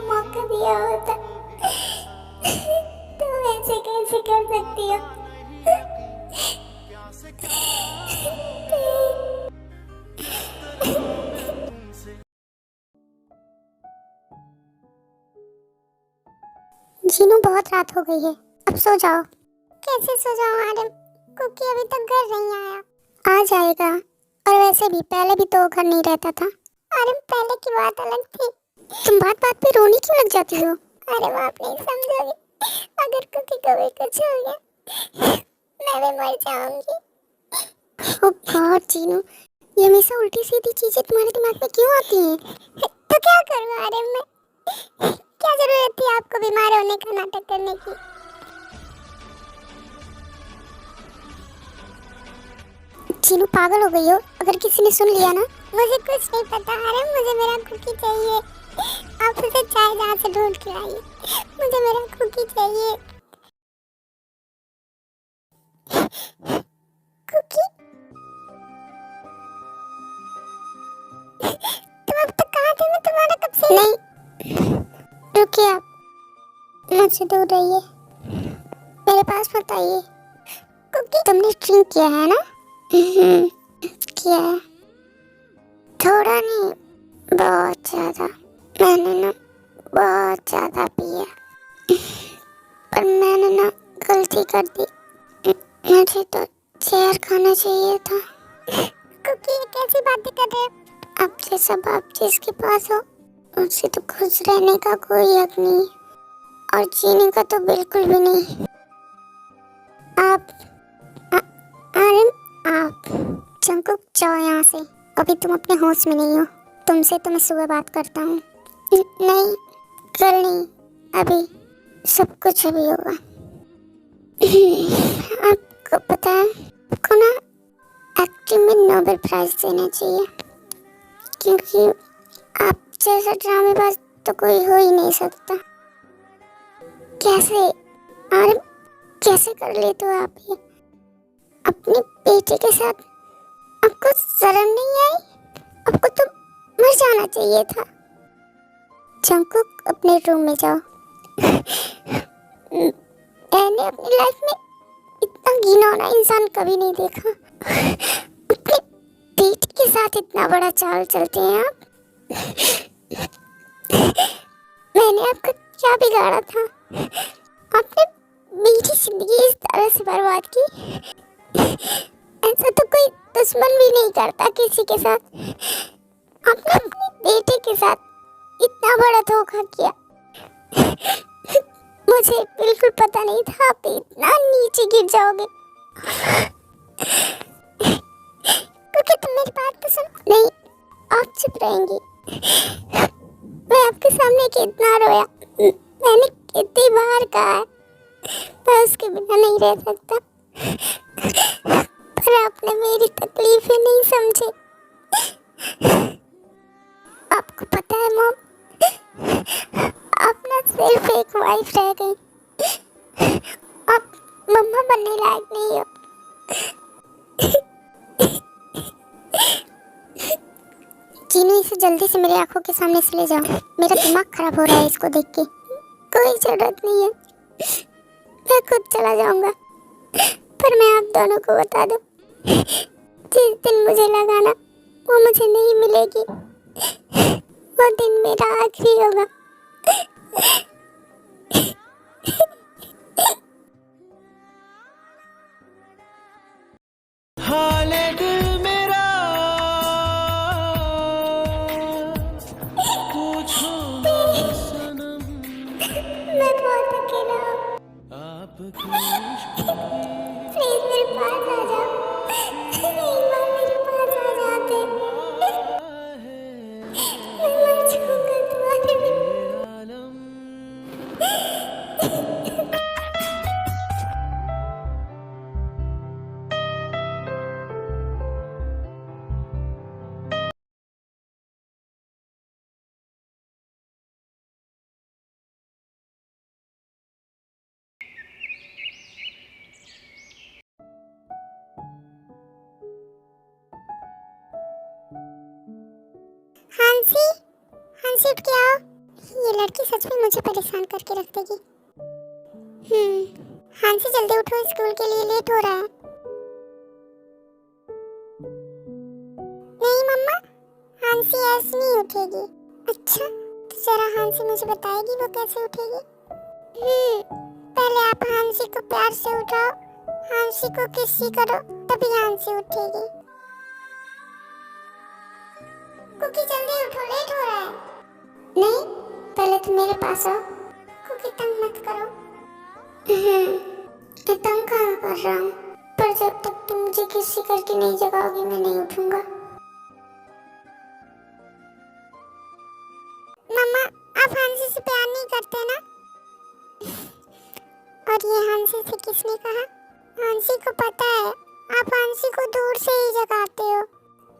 मौका दिया होता तो ऐसे कैसे कर सकती हो। जीनू बहुत रात हो गई है, अब सो जाओ। कैसे सो जाऊं आरम, कुकी अभी तक घर नहीं आया। आ जाएगा, और वैसे भी पहले भी तो घर नहीं रहता था। आरम पहले की बात अलग थी। तुम बात बात पे रोने क्यों लग जाती हो? अरे आप नहीं समझोगे, अगर कुकी को भी कुछ हो गया मैं भी मर जाऊंगी। ओ गॉड जीनू, ये हमेशा उल्टी सीधी चीजें तुम्हारे दिमाग में क्यों आती हैं? तो क्या करूं आरम मैं? क्या जरूरत थी आपको बीमार होने का नाटक करने की? जीनू पागल हो गई हो, अगर किसी ने सुन लिया ना। मुझे कुछ नहीं पता आरम, मुझे मेरा कुकी चाहिए। आप उसे चाय जहाँ से ढूंढ के लाइए, मुझे मेरा कुकी चाहिए। कुकी तुम अब तक कहाँ थे? मैं तुम्हारा कब से नहीं। रुकिए, आप मुझसे दूर रहिए, मेरे पास मत आइए। कुकी तुमने ड्रिंक किया है ना? किया है, थोड़ा नहीं बहुत ज्यादा। मैंने ना बहुत ज्यादा पिया, पर मैंने ना गलती कर दी। मुझे तो जहर खाना चाहिए था। कुकी कैसी बातें कर रहे हो? अब जैसा बाप जिसके पास हो उससे तो खुश रहने का कोई हक नहीं, और जीने का तो बिल्कुल भी नहीं। आप आरम, आप जंकुक जाओ यहाँ से, अभी तुम अपने होश में नहीं हो। तुमसे तो मैं सुबह बात करता हूँ। नहीं, कल नहीं, अभी। सब कुछ अभी होगा। आपको पता है, आपको ना एक्टिंग में नोबेल प्राइज देना चाहिए, क्योंकि आप जैसा ड्रामेबाज तो कोई हो ही नहीं सकता। कैसे आरम, कैसे कर लेते हो आप ये? अपनी बेटी के साथ आपको शर्म नहीं आई? आपको तो मर जाना चाहिए था। जंकुक अपने रूम में जाओ। मैंने अपनी लाइफ में इतना घिनौना इंसान कभी नहीं देखा। अपनी बेटी के साथ इतना बड़ा चाल चलते हैं आप। मैंने आपका क्या बिगाड़ा था? आपने मेरी जिंदगी इस तरह से बर्बाद की। ऐसा तो कोई दुश्मन भी नहीं करता किसी के साथ। आपने अपने बेटे के साथ इतना बड़ा धोखा किया। मुझे बिल्कुल पता नहीं था आप इतना नीचे गिर जाओगे। क्योंकि तुम मेरी बात तो सुन नहीं, आप चुप रहेंगी। मैं आपके सामने कितना रोया, मैंने कितनी बार कहा है मैं उसके बिना नहीं रह सकता, पर आपने मेरी तकलीफें नहीं समझी। आपको पता है मॉम, आप ना सिर्फ एक वाइफ रह गई, आप मम्मा बनने लायक नहीं हो। जीनू, इसे जल्दी से मेरी आंखों के सामने से ले जाओ, मेरा दिमाग खराब हो रहा है इसको देख के। कोई जरूरत नहीं है, मैं खुद चला जाऊंगा, पर मैं आप दोनों को बता दूं, जिस दिन मुझे लगा ना वो मुझे नहीं मिलेगी, वो दिन मेरा आखिरी होगा। हाले दिल मेरा पूछो सनम, मैं बहुत अकेला हूँ, आपकी प्लीज मेरे पास आ जाओ। एक बार मेरे पास आ जाते, मैं मर जाऊंगा तुम्हारे बिना। आलम। हंसी, हंसी उठ के आओ। ये लड़की सच में मुझे परेशान करके रख देगी। हंसी जल्दी उठो, स्कूल के लिए लेट हो रहा है। नहीं मम्मा, हंसी ऐसे नहीं उठेगी। अच्छा, तो जरा हंसी मुझे बताएगी वो कैसे उठेगी। पहले आप हंसी को प्यार से उठाओ, हंसी को किसी करो, तभी हंसी उठेगी। कुकी जल्दी उठो, लेट हो रहा है। नहीं, पहले तुम मेरे पास आओ। कुकी तंग मत करो। मैं तंग कहाँ कर रहा हूँ, पर जब तक तुम मुझे किसी करके नहीं जगाओगी मैं नहीं उठूंगा। मम्मा, आप हंसी से प्यार नहीं करते ना? और ये हंसी से किसने कहा? हंसी को पता है आप हंसी को दूर से ही जगाते हो।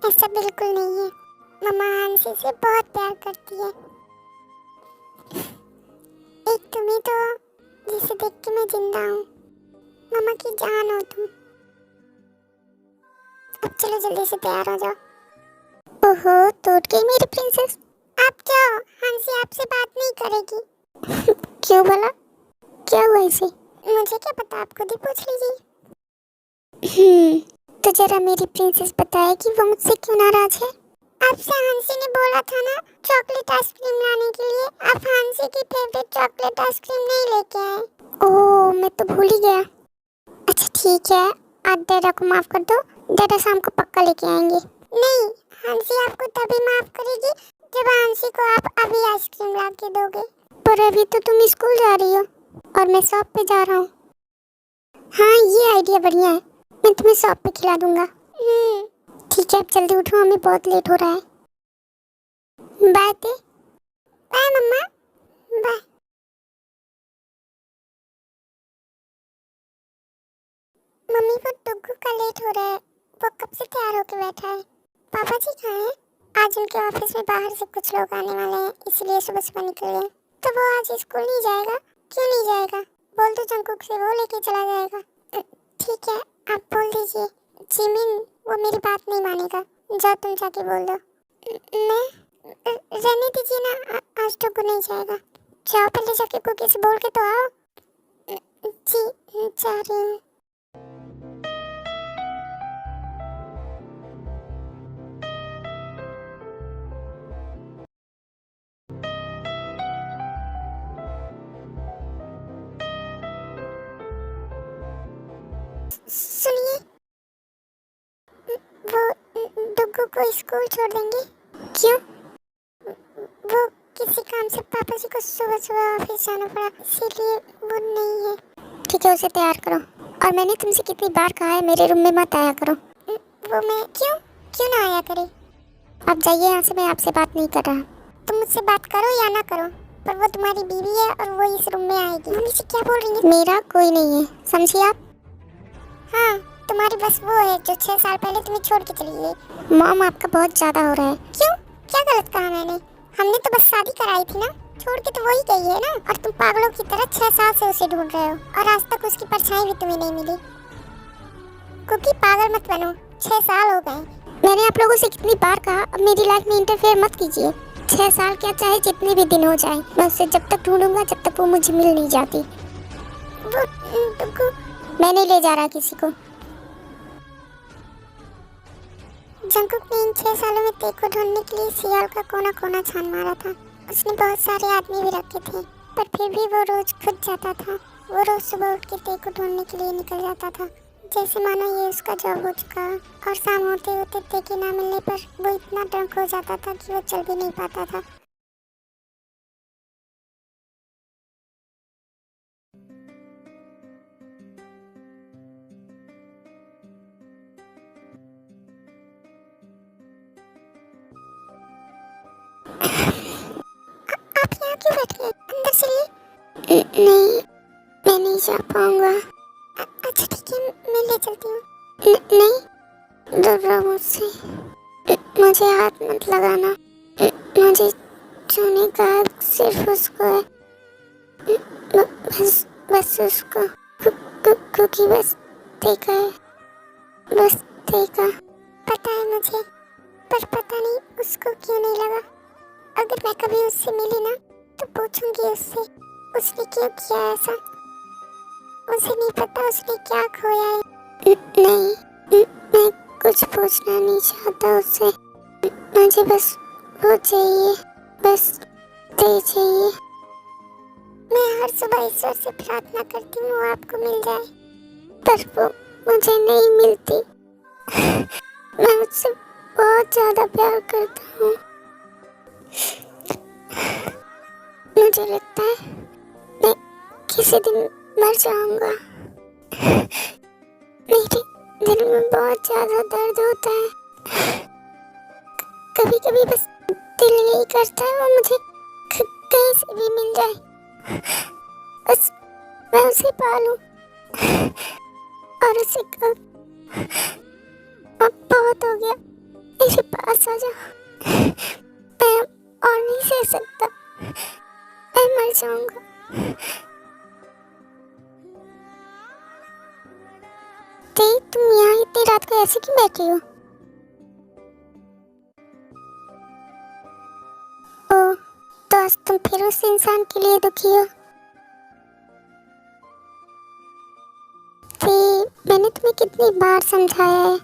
ऐसा बिल्कुल नहीं है, मम्मा हंसी से बहुत प्यार करती है। एक तुम्हें तो जिसे देख के मैं जिंदा हूँ, मम्मा की जान हो तुम। अब चलो जल्दी से तैयार हो जाओ। ओहो, टूट गई मेरी प्रिंसेस। आप जाओ, हंसी आपसे बात नहीं करेगी। क्यों भला, क्या हुआ इसे? मुझे क्या पता, आप खुद ही पूछ लीजिए। तो जरा मेरी प्रिंसेस बताए कि वो मुझसे क्यों नाराज है। आपसे हंसी ने बोला था ना चॉकलेट आइसक्रीम लाने के लिए, आप हंसी की फेवरेट चॉकलेट आइसक्रीम नहीं लेके आए। ओह, मैं तो भूल ही गया। अच्छा ठीक है, आज डेरा को माफ कर दो, डेरा शाम को पक्का लेके आएंगे। नहीं, हंसी आपको तभी माफ करेगी जब हंसी को आप अभी आइसक्रीम ला के दोगे। पर अभी तो तुम स्कूल जा रही हो और मैं शॉप पे जा रहा हूँ। हाँ, ये आइडिया बढ़िया है, मैं तुम्हें शॉप पे खिला दूंगा। ठीक है, अब जल्दी उठो, हमें बहुत लेट हो रहा है। बाय ते। बाय मम्मा, बाय। मम्मी को डुग्गू का लेट हो रहा है, वो कब से तैयार होकर बैठा है। पापा जी कहाँ हैं? आज उनके ऑफिस में बाहर से कुछ लोग आने वाले हैं, इसलिए सुबह सुबह निकल गए। तो वो आज स्कूल नहीं जाएगा? क्यों नहीं जाएगा? बोल दो जंकुक से, वो लेके चला जाएगा। ठीक है, आप बोल दीजिए। जिमिन, वो मेरी बात नहीं मानेगा, जाओ तुम जाके बोल दो। मैं रहने दीजिए ना, आज तो नहीं जाएगा। जाओ पहले जाके कुकी से बोल के तो आओ। जी, जा रही हूँ। सुनिए, वो डुग्गू को स्कूल छोड़ देंगे? क्यों? वो किसी काम से पापा जी को सुबह सुबह ऑफिस जाना पड़ा, इसीलिए वो नहीं है। ठीक है, उसे तैयार करो। और मैंने तुमसे कितनी बार कहा है मेरे रूम में मत आया करो। वो मैं क्यों ना आया करे? अब जाइए यहाँ से, मैं आपसे बात नहीं कर रहा। तुम मुझसे बात करो या ना करो, पर वो तुम्हारी बीवी है और वो इस रूम में आएगी। मम्मी जी क्या बोल रही है? मेरा कोई नहीं है, समझिए आप। हाँ, तुम्हारी बस वो है जो 6 साल पहले तुम्हें छोड़ के चली गई। मॉम, आपका बहुत ज्यादा हो रहा है। क्यों? क्या गलत कहा मैंने? हमने तो बस शादी कराई थी ना, छोड़ के तो वही गई है ना। और तुम पागलों की तरह 6 साल से उसे ढूंढ रहे हो और आज तक उसकी परछाई भी तुम्हें नहीं मिली। कुकी, पागल मत बनो, 6 साल हो गए। मैंने आप लोगों से कितनी बार कहा, अब मेरी लाइफ में इंटरफेयर मत कीजिए। 6 साल क्या, चाहे जितने भी दिन हो जाए, मैं उसे जब तक ढूंढूंगा जब तक वो मुझे मिल नहीं जाती। वो मैं नहीं ले जा रहा किसी को। जंकुक ने इन 6 सालों में ते को ढूंढने के लिए सियाल का कोना कोना छान मारा था। उसने बहुत सारे आदमी भी रखे थे, पर फिर भी वो रोज खुद जाता था। वो रोज सुबह उठ के ते को ढूंढने के लिए निकल जाता था, जैसे मानो ये उसका जॉब हो चुका। और शाम होते होते ते के ना मिलने पर वो इतना ड्रंक हो जाता था कि वो चल भी नहीं पाता था। आप यहाँ क्यों बैठ गए? अंदर चलिए। नहीं, मैं नहीं जा पाऊंगा। अच्छा ठीक है, मैं ले चलती हूँ। नहीं, दूर रहो मुझसे, मुझे हाथ मत लगाना। मुझे छूने का हक सिर्फ उसको है, बस उसको। क्योंकि बस देखा है, बस देखा। पता है मुझे, पर पता नहीं उसको क्यों नहीं लगा। अगर मैं कभी उससे मिली ना तो पूछूंगी उससे उसने क्यों किया ऐसा। उसे नहीं पता उसने क्या खोया है। नहीं, मैं कुछ पूछना नहीं चाहता उससे। मुझे बस वो चाहिए, बस ते चाहिए। मैं हर सुबह ईश्वर से प्रार्थना करती हूँ वो आपको मिल जाए, पर वो मुझे नहीं मिलती। मैं उससे बहुत ज्यादा प्यार करता हूँ। मुझे लगता है मैं किसी दिन मर जाऊंगा। मेरे दिल में बहुत ज्यादा दर्द होता है। कभी कभी बस दिल यही करता है वो मुझे कहीं से भी मिल जाए, बस मैं उसे पालूं और उसे कहूं, अब बहुत हो गया, मेरे पास आ जा, मैं अब और नहीं सह सकता, मैं मर जाऊंगा। ते तुम यहाँ इतनी रात को ऐसे क्यों बैठी हो? ओ, तो आज तुम फिर उस इंसान के लिए दुखी हो? ते, मैंने तुम्हें कितनी बार समझाया है,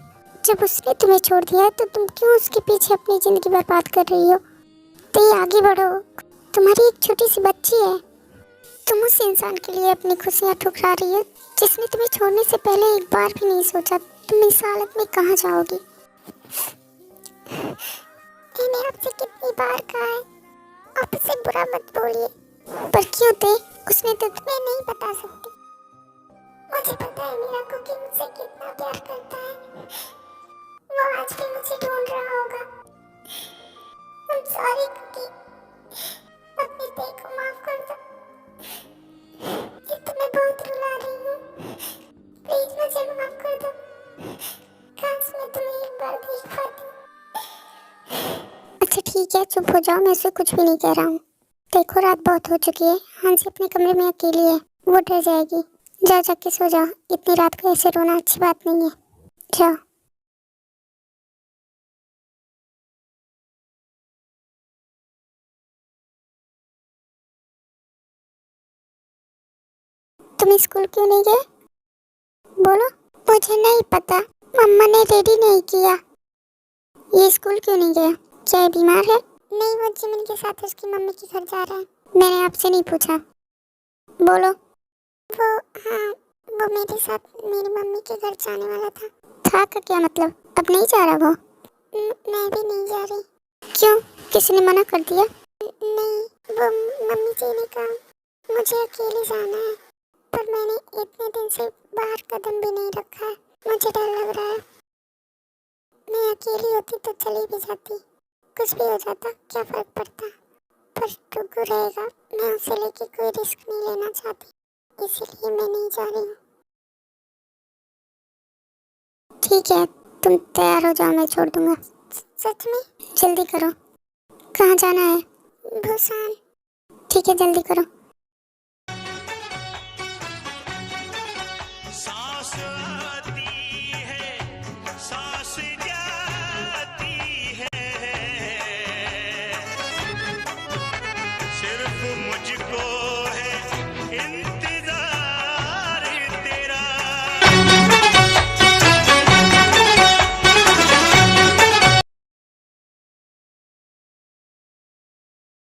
जब उसने तुम्हें छोड़ दिया है तो तुम क्यों उसके पीछे अपनी जिंदगी बर्बाद कर रही हो? ते आगे बढ़ो, तुम्हारी एक छोटी सी बच्ची है। तुम उस इंसान के लिए अपनी खुशियाँ ठुकरा रही हो जिसने तुम्हें छोड़ने से पहले एक बार भी नहीं सोचा तुम इस हालत में कहाँ जाओगी। मैंने आपसे कितनी बार कहा है आप उसे बुरा मत बोलिए, पर क्यों थे उसने तो तुम्हें नहीं बता सकती। मुझे पता है मेरा कुकी मुझसे कितना प्यार करता है, वो आज भी मुझे ढूंढ रहा होगा। I'm sorry कुकी, अपने ते को माफ कर दो। ये तो मैं बहुत रुला रही हूँ, प्लीज मुझे माफ कर दो। काश मैं तुम्हें एक बार देख पाती। अच्छा ठीक है, चुप हो जाओ, मैं उसे कुछ भी नहीं कह रहा हूँ। देखो रात बहुत हो चुकी है, हांसी अपने कमरे में अकेली है, वो डर जाएगी। जाओ जाके सो जाओ, इतनी रात को ऐसे रोना अच्छी बात नहीं है, जाओ। तुम स्कूल क्यों नहीं गए? बोलो। मुझे नहीं पता, मम्मा ने रेडी नहीं किया। ये स्कूल क्यों नहीं गया, क्या ये बीमार है? नहीं, वो जिमिन के साथ उसकी मम्मी के घर जा रहा है। मैंने आपसे नहीं पूछा, बोलो। वो, हाँ, वो मेरे साथ मेरी मम्मी के घर जाने वाला था। था का क्या मतलब, अब नहीं जा रहा वो? मैं भी नहीं जा रही। क्यों, किसी ने मना कर दिया? नहीं, वो मम्मी जी ने कहा मुझे अकेले जाना है, पर मैंने इतने दिन से बाहर कदम भी नहीं रखा है, मुझे डर लग रहा है। मैं अकेली होती तो चली भी जाती, कुछ भी हो जाता क्या फर्क पड़ता, पर टुकु रहेगा, मैं उसे लेके कोई रिस्क नहीं लेना चाहती, इसीलिए मैं नहीं जा रही हूँ। ठीक है, तुम तैयार हो जाओ, मैं छोड़ दूंगा। सच में? जल्दी करो। कहाँ जाना है? भूसान। ठीक है, जल्दी करो।